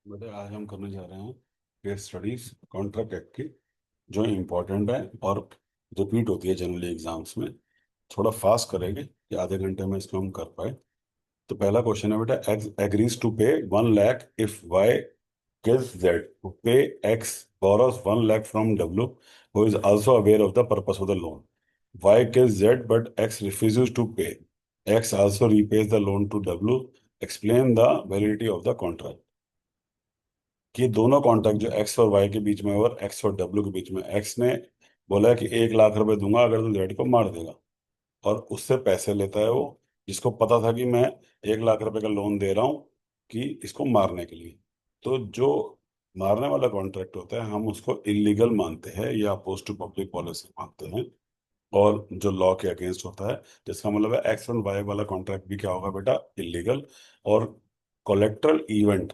बेटा आज हम करने जा रहे हैं केस स्टडीज कॉन्ट्रैक्ट एक्ट की, जो इम्पोर्टेंट है और रिपीट होती है जनरली एग्जाम्स में। थोड़ा फास्ट करेंगे कि आधे घंटे में इसको हम कर पाए। तो पहला क्वेश्चन है बेटा, x agrees to pay 1 lakh if Y gives Z to pay X borrows 1 lakh from W, who is also aware of the purpose of the loan. Y gives Z but X refuses to pay. X also repays the loan to W. Explain the validity of the contract. कि दोनों contract जो x और Y के बीच में और x और W के बीच में, एक्स ने बोला कि 1 लाख रुपए दूंगा अगर तू जेड को मार देगा, और उससे पैसे लेता है वो, जिसको पता था कि मैं 1 लाख रुपए का लोन दे रहा हूँ कि इसको मारने के लिए। तो जो मारने वाला कॉन्ट्रैक्ट होता है हम उसको इलीगल मानते हैं या अपोज टू पब्लिक पॉलिसी मानते हैं, और जो लॉ के अगेंस्ट होता है, जिसका मतलब है एक्स और वाई वाला कॉन्ट्रैक्ट भी क्या होगा बेटा, इलीगल। और कोलेक्ट्रल इवेंट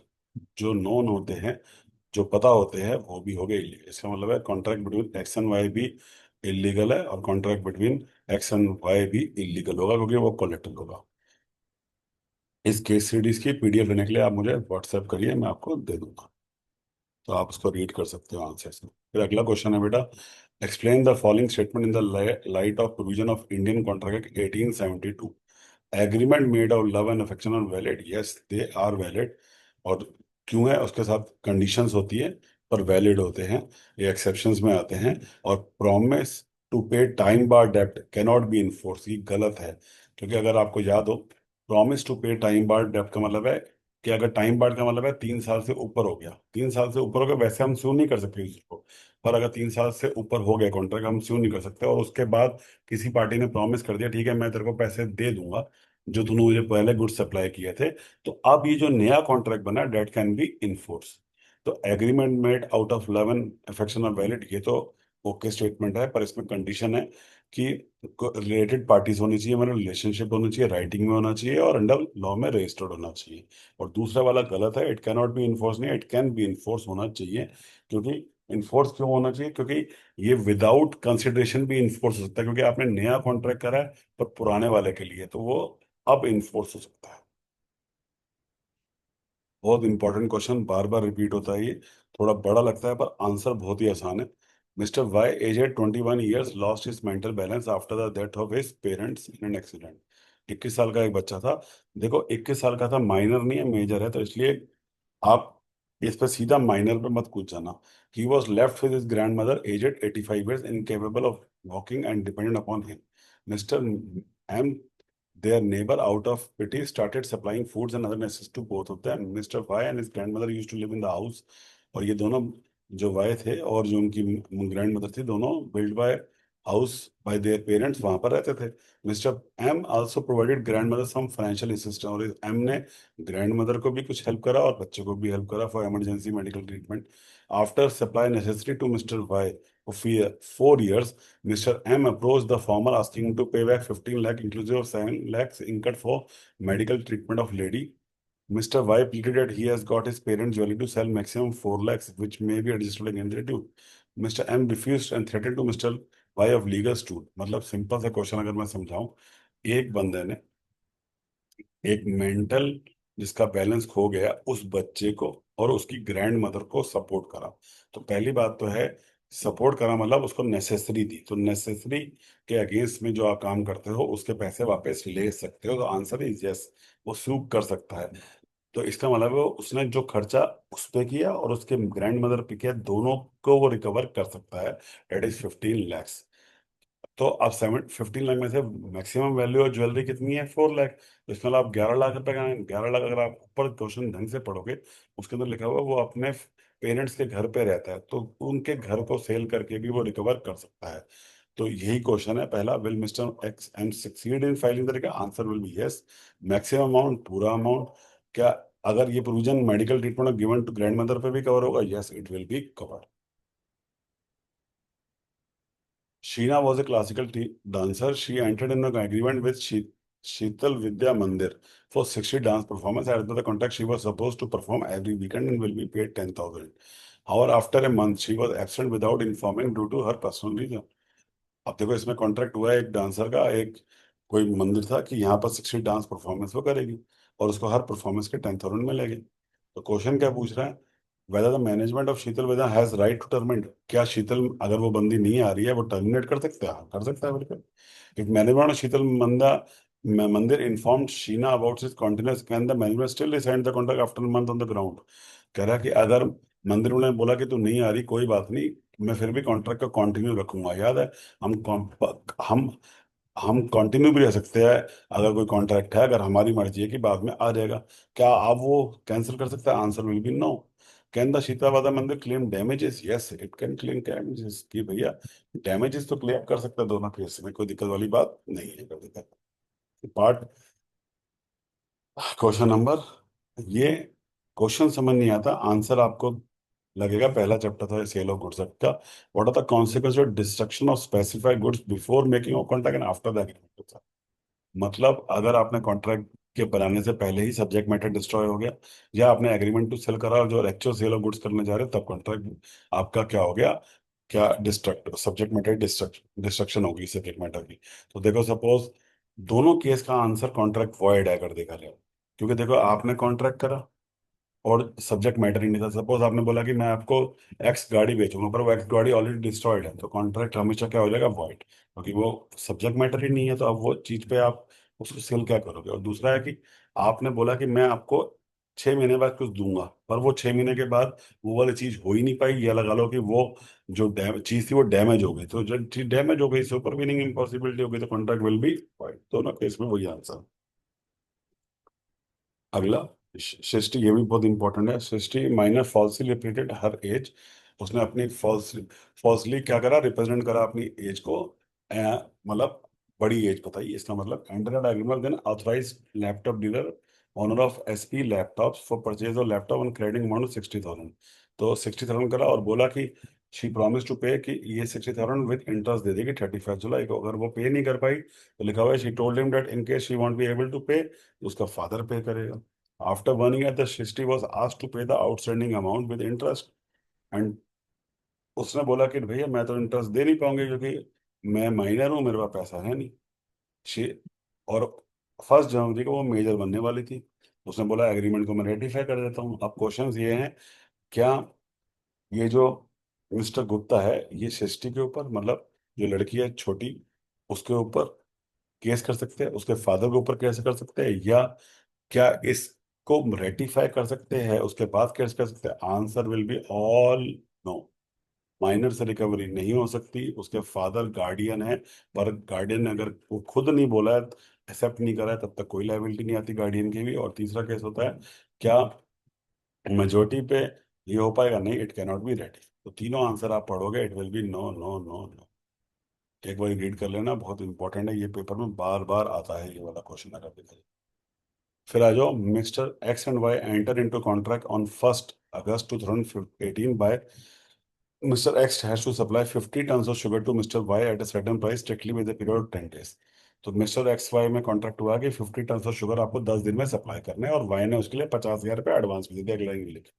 जो नोन होते हैं, जो पता होते हैं, वो भी हो गए इलीगल। इसका मतलब है contract between X and Y भी इलीगल है, और contract between X and Y भी इलीगल होगा क्योंकि वो कोलेक्टिव होगा। इस केस सीरीज की पीडीएफ लेने के लिए आप मुझे व्हाट्सएप करिए, मैं आपको दे दूंगा, तो आप उसको रीड कर सकते हो आंसर से। फिर अगला क्वेश्चन है बेटा, explain the following statement in the light of provision of Indian contract 1872। Agreement made of love and affection are valid, yes they are valid. और क्यों है, उसके साथ कंडीशंस होती है, पर वैलिड होते हैं, ये एक्सेप्शंस में आते हैं। और प्रॉमिस टू पे टाइम बार डेब्ट कैन नॉट बी इन्फोर्स, ये गलत है। क्योंकि अगर आपको याद हो, प्रॉमिस टू पे टाइम बार डेब्ट का मतलब है कि अगर टाइम बार का मतलब है 3 साल से ऊपर हो गया, 3 साल से ऊपर हो गया, वैसे हम स्यू नहीं कर सकते किसी को। पर अगर 3 साल से ऊपर हो गया कॉन्ट्रैक्ट, हम स्यू नहीं कर सकते। और उसके बाद किसी पार्टी ने प्रॉमिस कर दिया, ठीक है मैं तेरे को पैसे दे दूंगा जो तूने मुझे पहले गुड्स सप्लाई किए थे, तो अब ये जो नया कॉन्ट्रैक्ट बना डेट कैन बी इन्फोर्स। तो agreement made out of love and affection और वैलिड, ये तो ओके स्टेटमेंट है, पर इसमें कंडीशन है कि रिलेटेड पार्टीज होनी चाहिए, मतलब रिलेशनशिप होनी चाहिए, राइटिंग में होना चाहिए, और अंडर लॉ में रजिस्टर्ड होना चाहिए। और दूसरा वाला गलत है, it can not be enforce, नहीं, इट कैन बी इन्फोर्स होना चाहिए। क्योंकि इन्फोर्स क्यों होना चाहिए, क्योंकि ये विदाउट कंसिडरेशन भी इन्फोर्स हो सकता है, क्योंकि आपने नया कॉन्ट्रैक्ट करा है पर पुराने वाले के लिए, तो वो अब इन्फोर्स हो सकता है। बहुत इंपॉर्टेंट क्वेश्चन, बार बार रिपीट होता है ये, थोड़ा बड़ा लगता है पर आंसर बहुत ही आसान है। Mister Y aged 21 years lost his mental balance after the death of his parents in an accident. 21 साल का एक बच्चा था। देखो 21 साल का था, माइनर नहीं है मेजर है, तो इसलिए आप इस पर सीधा माइनर पे मत कूद जाना। He was left with his grand mother aged 85 years incapable of walking and dependent upon him. Mister M, their neighbor, out of pity, started supplying foods and other necessities to both of them. Mr. Y and his grandmother used to live in the house. और ये दोनों, जो Y थे और जो उनकी grand mother थी, दोनों build by house by their parents, वहां पर रहते थे। Mister M also provided grand mother some financial assistance, और एम ने ग्रैंड मदर को भी कुछ हेल्प करा और बच्चे को भी हेल्प करा for emergency medical treatment. After supply necessary to Mister Y for 4 years, Mr. M approached the farmer asking him to pay back 15 lakh inclusive of 7 lakhs incurred for medical treatment of lady. Mr. Y pleaded that he has got his parents' jewelry to sell maximum 4 lakhs, which may be adjusted against the due. Mr. M refused and threatened to Mr. Y of legal stool. मतलब simple सा question अगर मैं समझाऊं, एक बंदे ने एक mental, जिसका बैलेंस खो गया, उस बच्चे को और उसकी ग्रैंड मदर को सपोर्ट करा। तो पहली बात तो है, सपोर्ट करा मतलब उसको नेसेसरी दी, तो नेसेसरी के अगेंस्ट में जो आप काम करते हो उसके पैसे वापस ले सकते हो, तो आंसर इज यस, वो सूट कर सकता है। तो इसका मतलब है उसने जो खर्चा उस पे किया और उसके ग्रैंड मदर पे किया, दोनों को वो रिकवर कर सकता है। Debt is 15 lakhs. तो अब 15 लाख में से मैक्सिमम वैल्यू ऑफ ज्वेलरी कितनी है, 4 लाख। तो इसमें आप 11 लाख रुपए का, 11 लाख अगर आप ऊपर क्वेश्चन ढंग से पढ़ोगे, उसके अंदर लिखा हुआ वो अपने पेरेंट्स के घर पे रहता है, तो उनके घर को सेल करके भी वो रिकवर कर सकता है। तो यही क्वेश्चन है पहला, will mister X and succeed in filing तरीका, answer will be yes. Maximum amount, पूरा अमाउंट, क्या अगर ये provision medical treatment given to grandmother पे भी कवर होगा, yes it will be cover. Sheena was a classical dancer. She entered in an agreement with Sheetal Vidya Mandir for 60 dance performance. As per the contract, she was supposed to perform every weekend and will be paid 10,000. However, after a month, she was absent without informing due to her personal reason. अब देखो इसमें contract हुआ है एक dancer का, एक कोई मंदिर था कि यहाँ पर 60 डांस परफॉर्मेंस वो करेगी और उसको हर परफॉर्मेंस के 10,000 मिलेंगे। तो क्वेश्चन क्या पूछ रहा है, whether the management of Sheetal Veda has right to terminate, क्या शीतल अगर वो बंदी नहीं आ रही है वो टर्मिनेट कर सकता है? हाँ, कर सकता है बिल्कुल। इफ मैनेजमेंट ऑफ शीतल मंदा मंदिर informed Sheena about his continuous, can the management still resign the contract after month on the ground? कह रहा है कि अगर मंदिर ने बोला कि तू नहीं आ रही कोई बात नहीं, मैं फिर भी कॉन्ट्रैक्ट को कंटिन्यू रखूंगा। याद है, हम हम हम कंटिन्यू भी रह सकते हैं अगर कोई कॉन्ट्रैक्ट है, अगर हमारी मर्जी है कि बाद में आ जाएगा। क्या आप वो कैंसिल कर सकते हैं? Answer will be no. Can the सीतावादा मंदिर claim damages? Yes it can claim damages, कि भैया डैमेजेस तो क्लेम कर सकता है दोनों केस में, कोई दिक्कत वाली बात नहीं है, कर देता है। पार्ट क्वेश्चन नंबर, ये क्वेश्चन समझ नहीं आता, आंसर आपको लगेगा पहला चैप्टर था सेल ऑफ गुड्स का। What are the consequences of destruction of specified goods before making of contract and after the agreement? मतलब अगर आपने कॉन्ट्रैक्ट के बनाने से पहले ही सब्जेक्ट मैटर डिस्ट्रॉय हो गया, या आपने एग्रीमेंट टू सेल करा और जो एक्चुअल सेल ऑफ गुड्स करने जा रहे हैं तब कॉन्ट्रैक्ट आपका क्या हो गया, क्या डिस्ट्रक्ट सब्जेक्ट मैटर डिस्ट्रक्शन होगी सब्जेक्ट मैटर की। तो देखो सपोज दोनों केस का आंसर कॉन्ट्रैक्ट वॉइड है अगर देखा जाए, क्योंकि देखो आपने कॉन्ट्रैक्ट करा और सब्जेक्ट मैटर ही नहीं था। सपोज आपने बोला कि मैं आपको एक्स गाड़ी बेचूंगा, पर वो एक्स गाड़ी ऑलरेडी डिस्ट्रॉयड है, तो कॉन्ट्रैक्ट हमेशा क्या हो जाएगा, वॉइड, क्योंकि वो सब्जेक्ट मैटर ही नहीं है। तो अब वो चीज पे आप उसको सेल क्या करोगे? और दूसरा है कि आपने बोला कि मैं आपको 6 महीने बाद कुछ दूंगा, पर वो 6 महीने के बाद वो वाली चीज हो ही नहीं पाई, या लगा लो कि वो जो चीज थी वो डैमेज हो गई, तो जब चीज डैमेज हो गई सुपर मीनिंग इम्पॉसिबिलिटी हो गई, तो कॉन्ट्रैक्ट विल बी वॉइड। दोनों केस में वही आंसर। अगला, सृष्टि, ये भी बहुत इंपॉर्टेंट है। सृष्टि माइनर फॉल्सली रिपीटेड हर एज, उसने अपनी फॉल्सली क्या करा, रिप्रेजेंट करा अपनी एज को, मतलब बड़ी एज बताई, इसका मतलब enter agreement then authorise laptop dealer owner of SP laptops for purchase of laptop on credit amount 60,000। तो 60,000 करा और बोला कि शी प्रॉमिस टू पे, कि ये 60,000 विद इंटरेस्ट दे देगी 31 जुलाई को। अगर वो पे नहीं कर पाई तो लिखा हुआ है she told him that in case she won't be able to pay, उसका फादर पे करेगा। After 1 year, the Shristi was asked to pay the outstanding amount with interest, and उसने बोला कि भैया मैं तो इंटरेस्ट दे नहीं पाऊंगी क्योंकि मैं माइनर हूँ, मेरे पास पैसा है नहीं। शी और 1 जनवरी को वो मेजर बनने वाली थी। उसने बोला एग्रीमेंट को मैं रेटिफाई कर देता हूँ। अब क्वेश्चंस ये हैं, क्या ये जो मिस्टर गुप्ता है ये सृष्टि के ऊपर, मतलब जो लड़की है छोटी उसके ऊपर केस कर सकते हैं, उसके फादर के ऊपर केस कर सकते हैं, या क्या इसको रेटिफाई कर सकते हैं उसके बाद केस कर सकते हैं? Answer will be all know. Minor से रिकवरी नहीं हो सकती, उसके फादर गार्डियन है, पर गार्डियन ने अगर वो खुद नहीं बोला है, एक्सेप्ट नहीं करा है, तब तक कोई लाइबिलिटी नहीं आती गार्डियन की भी। और तीसरा केस होता है, क्या मेजोरिटी पे ये हो पाएगा? नहीं, इट कैनॉट बी रेटी। तो तीनों आंसर आप पढ़ोगे, it will be no no no no. एक बार रीड कर लेना, बहुत इंपॉर्टेंट है, ये पेपर में बार बार आता है ये वाला क्वेश्चन अगर देखा जाए। फिर आ जाओ, Mister X and Y enter into contract on 1 August 2018 by Mister X has to supply 50 tons of sugar to Mister Y at a certain price strictly with the period of 10 days। तो Mister X Y में contract हुआ कि 50 tons of sugar आपको 10 दिन में supply करने हैं, और वाई ने उसके लिए 50,000 रुपये एडवांस भी दे दिया अगला लिख।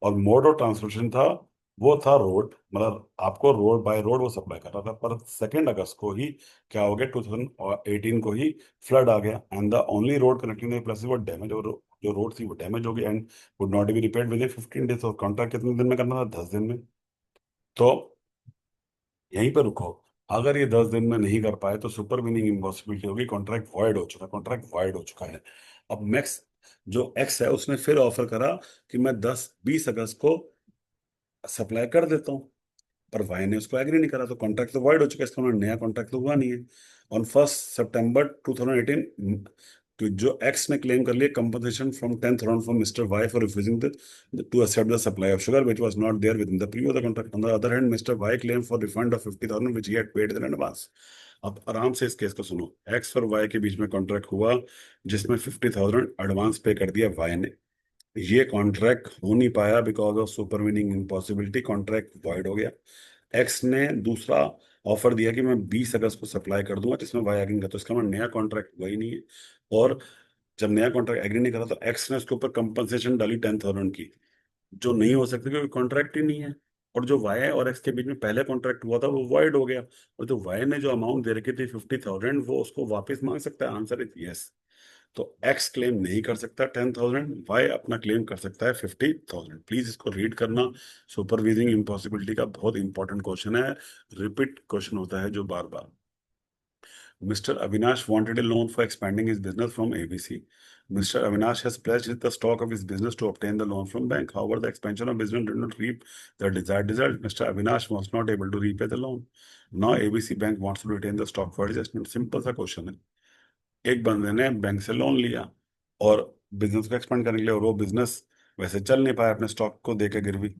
और मोड ऑफ ट्रांसपोर्टेशन था, वो था रोड, मतलब आपको रोड बाय रोड वो सप्लाई कर रहा था। पर 2 अगस्त को ही क्या हो गया, 2018 को ही फ्लड आ गया, and the only road connecting the places वो डैमेज, और जो रोड थी वो डैमेज हो गई and would not be repaired with in 15 days। और कॉन्ट्रैक्ट कितने दिन में करना था? 10 दिन में। तो यहीं पर रुको, अगर ये 10 दिन में नहीं कर पाए तो सुपर मीनिंग इम्पॉसिबिलिटी होगी, कॉन्ट्रैक्ट वॉइड हो चुका, कॉन्ट्रैक्ट वॉइड हो चुका है। अब मैक्स जो एक्स है उसने फिर ऑफर करा कि मैं 20 अगस्त को सप्लाई कर देता हूँ, पर वाई ने उसको एग्री नहीं करा, तो कॉन्ट्रैक्ट तो वॉइड हो चुका है, इसका मतलब नया कॉन्ट्रैक्ट तो हुआ नहीं है। ऑन 1 सितंबर 2018, तो जो एक्स ने क्लेम कर लिया compensation from 10,000 from Mister Y for refusing to accept the supply of sugar which was not there within the previous contract. On the other hand Mister Y claim for refund of 50,000 which he had paid in advance. अब आराम से इस case को सुनो, x और Y के बीच में contract हुआ जिसमें 50,000 एडवांस पे कर दिया वाई ने। ये कॉन्ट्रैक्ट हो नहीं पाया because of supervening impossibility, contract void हो गया। एक्स ने दूसरा ऑफर दिया कि मैं 20 अगस्त को सप्लाई कर दूंगा, जिसमें वाई एग्री का, तो इसका मतलब नया कॉन्ट्रैक्ट वही नहीं है। और जब नया कॉन्ट्रैक्ट एग्री नहीं करा तो एक्स ने उसके ऊपर कंपनसेशन डाली 10,000 की, जो नहीं हो सकती क्योंकि कॉन्ट्रैक्ट ही नहीं है। और जो वाई और एक्स के बीच में पहले कॉन्ट्रैक्ट हुआ था वो वॉइड हो गया, और जो वाई ने जो अमाउंट दे रखी थी 50,000 वो उसको वापस मांग सकता है? Answer is yes. तो एक्स क्लेम नहीं कर सकता 10,000, वाई अपना क्लेम कर सकता है 50,000। प्लीज इसको रीड करना। सुपरवाइजिंग इम्पॉसिबिलिटी का बहुत इंपॉर्टेंट क्वेश्चन है, रिपीट क्वेश्चन होता है जो बार बार। Mr. Avinash wanted a loan for expanding his business from ABC. Mr. Avinash has pledged the stock of his business to obtain the loan from bank. However, the expansion of business did not reap the desired result. Mr. Avinash was not able to repay the loan. Now ABC Bank wants to retain the stock for adjustment. Simple सा question है। एक बंदे ने bank से loan लिया और business को expand करने के लिए, और वो बिजनेस वैसे चल नहीं पाया अपने स्टॉक को देके गिरवी।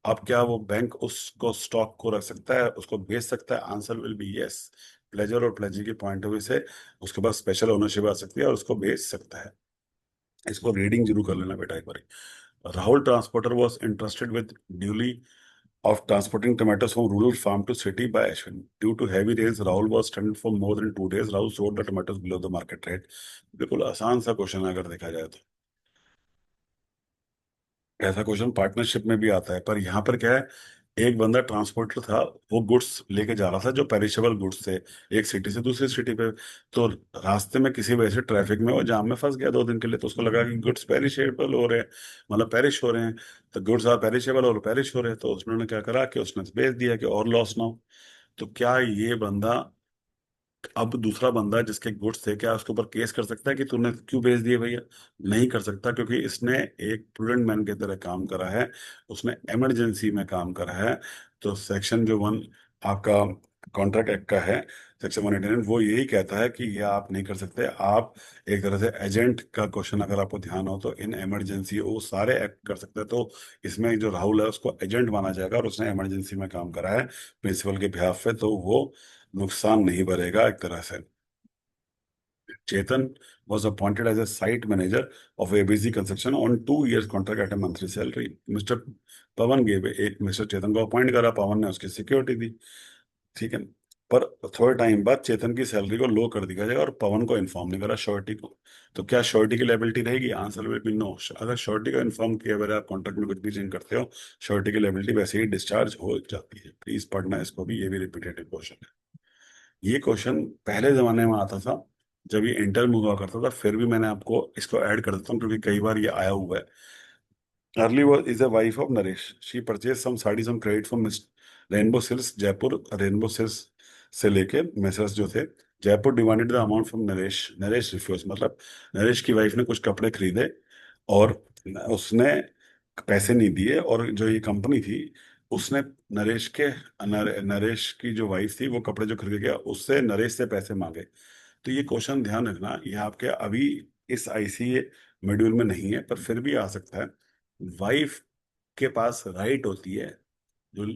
अब क्या वो बैंक उसको स्टॉक को रख सकता है, उसको बेच सकता है? Answer will be yes. Pleasure और प्लेजर के पॉइंट ऑफ व्यू से उसके पास स्पेशल ओनरशिप आ सकती है और उसको बेच सकता है। इसको रीडिंग जरूर कर लेना बेटा एक बार। Rahul transporter was interested with duly of transporting tomatoes from rural farm to city by Ashwin. Due to heavy rains, Rahul was stranded for more than 2 days. Rahul sold the tomatoes below the market rate. बिल्कुल आसान सा question है अगर देखा जाए तो। ऐसा question partnership में भी आता है, पर यहाँ पर क्या है, एक बंदा ट्रांसपोर्टर था, वो गुड्स लेके जा रहा था जो पेरिशेबल गुड्स थे, एक सिटी से दूसरी सिटी पे। तो रास्ते में किसी वजह से ट्रैफिक में वो जाम में फंस गया 2 दिन के लिए, तो उसको लगा कि गुड्स पेरिशेबल हो रहे हैं, मतलब पेरिश हो रहे हैं। तो गुड्स आर पेरिशेबल और पेरिश हो रहे हैं, तो उसने क्या करा कि उसने बेच दिया कि और लॉस ना हो। तो क्या ये बंदा, अब दूसरा बंदा जिसके गुड्स थे, क्या उसके ऊपर केस कर सकता है कि तूने क्यों बेच दिए भैया? नहीं कर सकता, क्योंकि इसने एक प्रूडेंट मैन की तरह काम करा है, उसने इमरजेंसी में काम करा है। तो सेक्शन जो वन आपका कॉन्ट्रैक्ट एक्ट का है, सेक्शन 189, वो यही कहता है कि ये आप नहीं कर सकते। आप एक तरह से एजेंट का क्वेश्चन अगर आपको ध्यान हो तो इन इमरजेंसी वो सारे एक्ट कर सकते हैं। तो इसमें जो राहुल है उसको एजेंट माना जाएगा और उसने इमरजेंसी में काम करा है प्रिंसिपल के बिहाफ पे, तो वो नुकसान नहीं भरेगा एक तरह से। Chetan was appointed as a site manager of ABC Construction on 2 years contract at a monthly salary. Mr. Pawan gave एक मिस्टर चेतन को अपॉइंट करा, पवन ने उसकी सिक्योरिटी दी, ठीक है। पर थोड़े टाइम बाद चेतन की सैलरी को लो कर दिया जाएगा और पवन को इन्फॉर्म नहीं करा, श्योरिटी को। तो क्या श्योरिटी की लायबिलिटी रहेगी? Answer will be no. अगर श्योरिटी को इन्फॉर्म किया बगैर आप कॉन्ट्रैक्ट में कुछ भी चेंज करते हो, श्योरिटी की लायबिलिटी वैसे ही डिस्चार्ज हो जाती है। प्लीज पढ़ना इसको भी, ये भी रिपीटेटिव क्वेश्चन है। ये क्वेश्चन पहले जमाने में आता था जब ये इंटर में हुआ करता था, फिर भी मैंने आपको इसको ऐड कर देता हूँ क्योंकि कई बार ये आया हुआ है। अर्ली was is a wife of Naresh. She purchased some sari some credit from rainbow silks Jaipur. Rainbow silks से लेके मैसेज जो थे Jaipur, demanded the amount from Naresh. Naresh refuse, मतलब नरेश की वाइफ ने कुछ कपड़े खरीदे और उसने पैसे नहीं दिए, और जो ये कंपनी थी उसने नरेश के नरेश की जो वाइफ थी वो कपड़े जो खरीद गया उससे नरेश से पैसे मांगे। तो ये क्वेश्चन ध्यान रखना, ये आपके अभी इस आईसीए मॉड्यूल में नहीं है पर फिर भी आ सकता है। वाइफ के पास राइट होती है, जो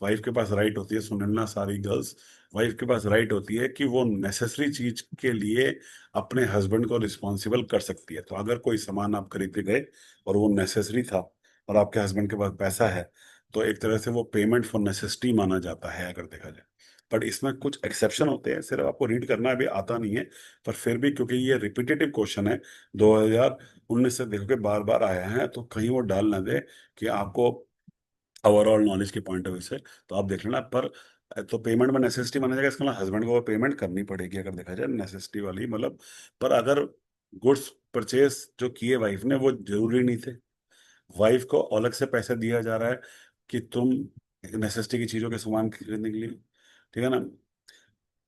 वाइफ के पास राइट होती है, सुनना सारी गर्ल्स, वाइफ के पास राइट होती है कि वो नेसेसरी चीज के लिए अपने हस्बैंड को रिस्पॉन्सिबल कर सकती है। तो अगर कोई सामान आप खरीदते गए और वो नेसेसरी था और आपके हस्बैंड के पास पैसा है, तो एक तरह से वो पेमेंट फॉर नेसेसिटी माना जाता है अगर देखा जाए। बट इसमें कुछ एक्सेप्शन होते हैं, सिर्फ आपको रीड करना अभी आता नहीं है, पर फिर भी क्योंकि ये रिपीटेटिव क्वेश्चन है 2019 से देखो के बार बार आया है, तो कहीं वो डाल ना दे कि आपको ओवरऑल नॉलेज के पॉइंट ऑफ व्यू से, तो आप देख लेना। पर तो पेमेंट में नेसेसिटी माना जाएगा, इसका मतलब हस्बैंड को पेमेंट करनी पड़ेगी अगर देखा जाए नेसेसिटी वाली, मतलब। पर अगर गुड्स परचेज जो किए वाइफ ने वो जरूरी नहीं थे, वाइफ को अलग से पैसे दिया जा रहा है कि तुम नेसेसिटी की चीजों के सामान खरीदने के लिए, ठीक है ना।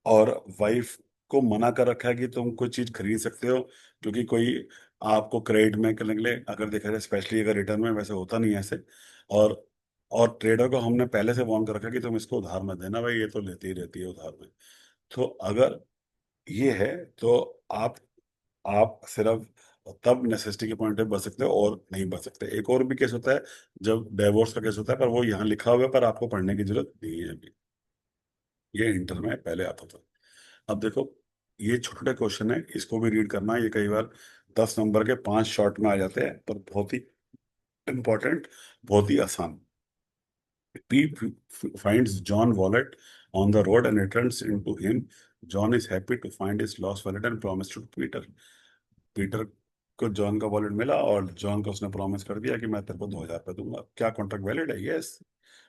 और वाइफ को मना कर रखा है कि तुम कोई चीज खरीद सकते हो, क्योंकि कोई आपको क्रेडिट में करने के लिए अगर देखा जाए, स्पेशली अगर रिटर्न में, वैसे होता नहीं है ऐसे। और और ट्रेडर को हमने पहले से वार्न कर रखा है कि तुम इसको उधार मत देना भाई, ये तो लेती ही रहती है उधार में। तो अगर ये है तो आप आप सिर्फ तब नेसेसिटी के पॉइंट पे बच सकते हो और नहीं बच सकते। एक और भी केस होता है जब डिवोर्स का केस होता है, पर वो यहाँ लिखा हुआ है पर आपको पढ़ने की जरूरत नहीं है अभी, ये इंटर में पहले आता था। अब देखो, ये छोटे छोटे क्वेश्चन है, इसको भी रीड करना। ये कई बार 10 नंबर के 5 शॉर्ट में आ जाते हैं, पर बहुत ही इंपॉर्टेंट, बहुत ही आसान। Pete finds John wallet on the road and returns into him. John is happy to find his lost wallet and promised to Peter. Peter को जॉन का वॉलेट मिला और जॉन को उसने प्रॉमिस कर दिया कि मैं तेरे को 2,000 रुपये दूंगा। क्या कॉन्ट्रैक्ट वैलिड है? यस।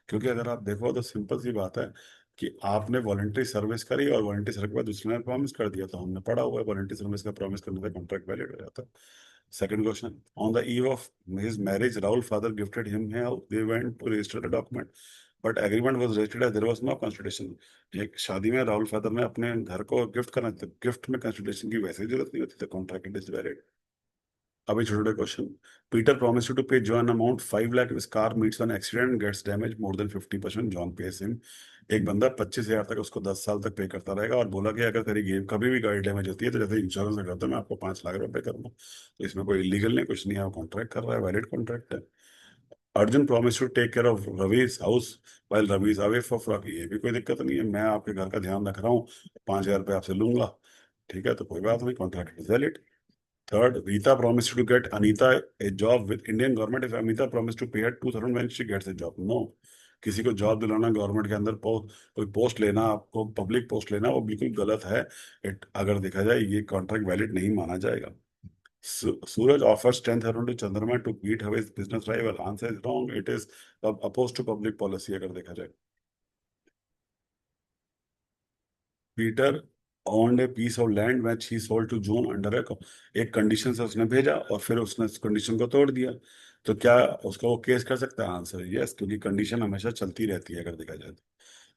क्योंकि अगर आप देखो तो सिंपल सी बात है कि आपने वॉलंटरी सर्विस करी और वॉलंटरी सर्विस के बाद दूसरे ने प्रॉमिस कर दिया, तो हमने पढ़ा हुआ है वॉलंटरी सर्विस का प्रॉमिस करने से कॉन्ट्रैक्ट वैलिड हो जाता है। Second question, on the eve of his marriage Rahul father gifted him they went to register the document but agreement was registered as there was no consultation. एक शादी में Rahul father ने अपने घर को गिफ्ट करना था, गिफ्ट में कंसल्टेशन की वैसे ही जरूरत नहीं होती, तो कॉन्ट्रैक्ट इज वैलिड। अभी छोटे छोटे question, Peter promised to pay John amount 5 lakh if his car meets an accident and gets damaged more than 50%, John pays him। एक बंदा 25,000 तक उसको 10 साल तक पे करता रहेगा और बोला कि अगर तेरी गेम कभी भी गाड़ी डैमेज होती है तो जैसे इंश्योरेंस में करता है मैं आपको 5 लाख रुपए करूंगा। तो इसमें कोई इलीगल नहीं, कुछ नहीं है, कॉन्ट्रैक्ट कर रहा है, वैलिड कॉन्ट्रैक्ट है। Arjun promise to take care of Ravi's house while Ravi is away for फ्रॉकी, ये भी कोई दिक्कत नहीं है, मैं आपके घर का ध्यान रख रहा हूँ, 5,000 रुपये आपसे लूंगा, ठीक है, तो कोई बात नहीं, contract is valid. Third, Rita promised to get Anita a job with Indian government if Amita promised to pay her 2,000 when she gets a job. No, किसी को जॉब दिलाना गवर्नमेंट के अंदर कोई पोस्ट लेना, आपको पब्लिक पोस्ट लेना, वो बिल्कुल गलत है। अगर देखा जाए ये कॉन्ट्रैक्ट वैलिड नहीं माना जाएगा। Suraj offers 10,000 to Chandrama to beat her business rival, answer is wrong, it is oppose to public policy अगर देखा जाए। Peter owned a piece of land which he sold to June under a एक condition से उसने भेजा और फिर उसने उस कंडीशन को तोड़ दिया, तो क्या उसका वो केस कर सकता है? आंसर है यस, क्योंकि कंडीशन हमेशा चलती रहती है अगर देखा जाए तो।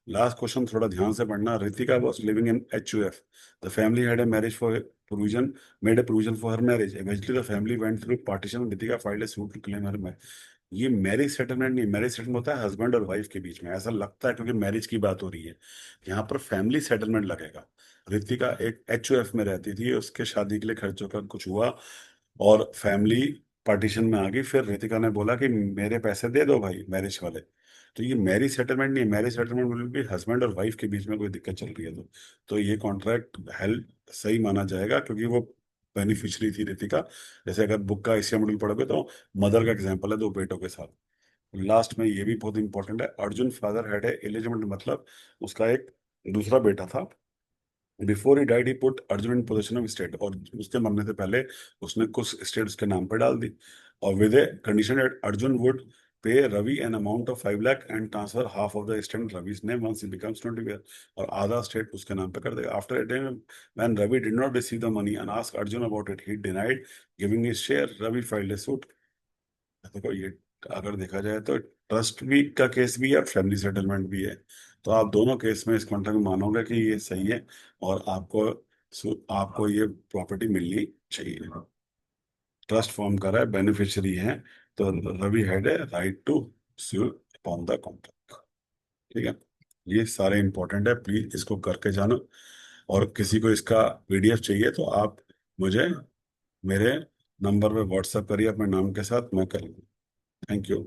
लास्ट क्वेश्चन थोड़ा ध्यान से पढ़ना, Ritika was living in HUF, the family had a marriage for provision made a provision for her marriage, eventually the family went through partition, Ritika filed a suit to claim her marriage। ये marriage settlement नहीं, marriage settlement होता है husband और wife के बीच में, ऐसा लगता है क्योंकि मैरिज की बात हो रही है, यहाँ पर फैमिली सेटलमेंट लगेगा। रितिका एक HUF में रहती थी, उसके शादी के लिए खर्चों का कुछ हुआ और फैमिली पार्टीशन में आ गई, फिर रितिका ने बोला कि मेरे पैसे दे दो भाई मैरिज वाले, तो ये मैरिज सेटलमेंट नहीं है, मैरिज सेटलमेंट मतलब कि हस्बैंड और वाइफ के बीच में कोई दिक्कत चल रही है तो ये कॉन्ट्रैक्ट हेल्प सही माना जाएगा क्योंकि वो बेनिफिशियरी थी रितिका। जैसे अगर बुक का हिस्सा मॉड्यूल पढ़ोगे तो मदर का एग्जाम्पल है दो बेटों के साथ। लास्ट में ये भी बहुत इंपॉर्टेंट है, Arjun father had a eligible, मतलब उसका एक दूसरा बेटा था, before he died he put Arjun in position of state, और उसके मरने से पहले उसने कुछ स्टेट उसके नाम पे डाल दी, और with a condition that Arjun would pay Ravi an amount of 5 lakh and transfer half of the estate Ravi's name once he becomes 20 और आधा स्टेट उसके नाम पे कर देगा। After a time when Ravi did not receive the money and asked Arjun about it, he denied giving his share, Ravi filed a suit. देखो ये अगर देखा जाए तो ट्रस्ट भी का केस भी है, फैमिली सेटलमेंट भी है, तो आप दोनों केस में इस कॉन्ट्रैक्ट में मानोगे कि ये सही है और आपको ये प्रॉपर्टी मिलनी चाहिए। ट्रस्ट फॉर्म कर रहा है, बेनिफिशियरी है, तो Ravi had a right to sue upon the contract, ठीक है। ये सारे इंपॉर्टेंट है, प्लीज इसको करके जानो, और किसी को इसका PDF चाहिए तो आप मुझे मेरे नंबर पे व्हाट्सएप करिए अपने नाम के साथ, मैं करूँगा। Thank you.